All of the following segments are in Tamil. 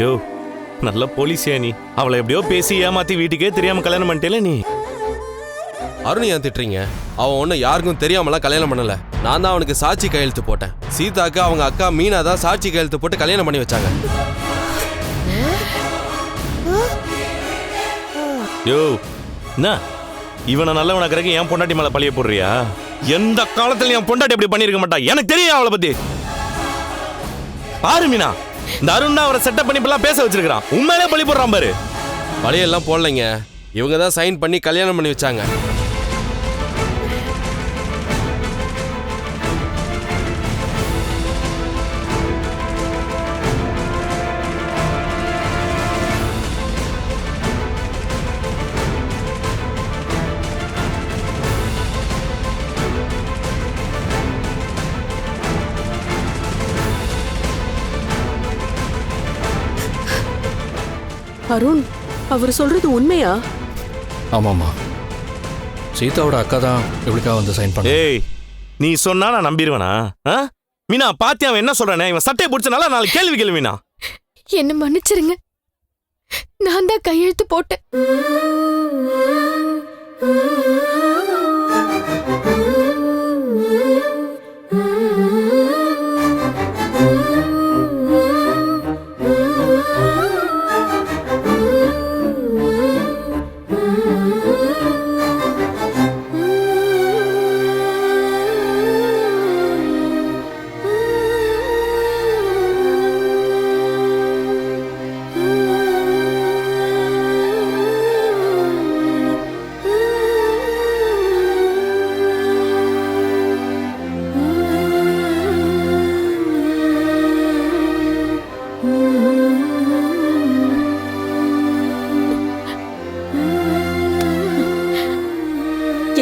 யோ நல்ல போலீஸியா நீ. அவளை எப்படியோ பேசி ஏமாத்தி வீட்டுக்கே தெரியாம கல்யாணம் பண்ணிட்டேல நீ. அருண் ஏன் திட்டுறீங்க? அவன் ஒன்னும் யாருக்கும் தெரியாமலாம் கல்யாணம் பண்ணல. நான் தான் அவனுக்கு சாட்சி கையெழுத்து போட்டேன். சீதாக்கு அவங்க அக்கா மீனா தான் சாட்சி கையெழுத்து போட்டு கல்யாணம் பண்ணி வச்சாங்க. யோ என்ன இவனை நல்லவனாக்கிறதுக்கு என் பொண்டாட்டி மேல பழிய போடுறியா? எந்த காலத்துல என் பொண்டாட்டி அப்படி பண்ணிருக்க மாட்டா. எனக்கு தெரியும் அவளை பத்தி. பாரு மீனா, இந்த அருண் தான் அவரை செட்டப் பண்ணி இப்பெல்லாம் பேச வச்சிருக்கான். உண்மையிலே பழி போடுறான் பாரு. பழியெல்லாம் போடலைங்க. இவங்க தான் சைன் பண்ணி கல்யாணம் பண்ணி வச்சாங்க. அருண், அவர் சொல்றது உண்மையா? ஆமாம்மா, சீதாவோட அக்கா தான் இவளுக்காக வந்து சைன் பண்ண. ஏய், நீ சொன்னா நான் நம்பிடுவேனா? மீனா பாத்தியா அவன் என்ன சொல்றானே? இவன் சட்டையை பிடிச்சனால நாலு கேள்வி கேள்வி. மீனா என்ன மன்னிச்சிருங்க, நான் தான் கையெழுத்து போட்டேன்.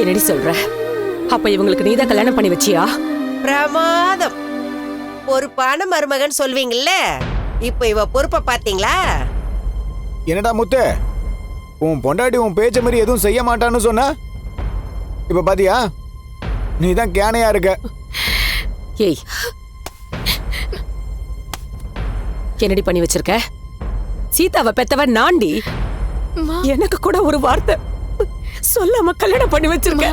என்னடி சொல்ற? அப்ப இவங்களுக்கு நீதான் கல்யாணம் பண்ணி வச்சியா? பிரமாதம். பொறுப்பான மருமகன் சொல்வீங்கல்ல, இப்ப இவ பொறுப்பை பாத்தீங்களா? என்னடா முத்து, உன் பொண்டாட்டி உன் பேச்ச மாதிரி எதுவும் செய்ய மாட்டான்னு சொன்ன. இப்ப பாத்தியா, நீ தான் கேனையா இருக்க. ஏய், என்னடி பண்ணி வச்சிருக்க? சீதாவை பெத்தவ நாண்டி. எனக்கு கூட ஒரு வார்த்தை சொல்லாம கல்யாணம் பண்ணி வச்சிருக்க.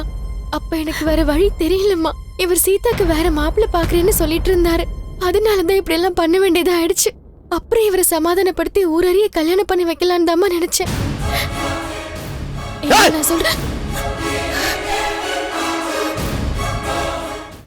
அப்ப எனக்கு வேற வழி தெரியலம்மா. இவர் சீதாக்கு வேற மாப்பிள்ள பாக்குறேன்னு சொல்லிட்டு இருந்தாரு. அதனாலதான் இப்படி எல்லாம் பண்ண வேண்டியதா ஆயிடுச்சு. அப்புறம் இவரை சமாதானப்படுத்தி ஊரறிய கல்யாணம் பண்ணி வைக்கலான்னு தான் நினைச்சேன். நான் சொல்றேன்.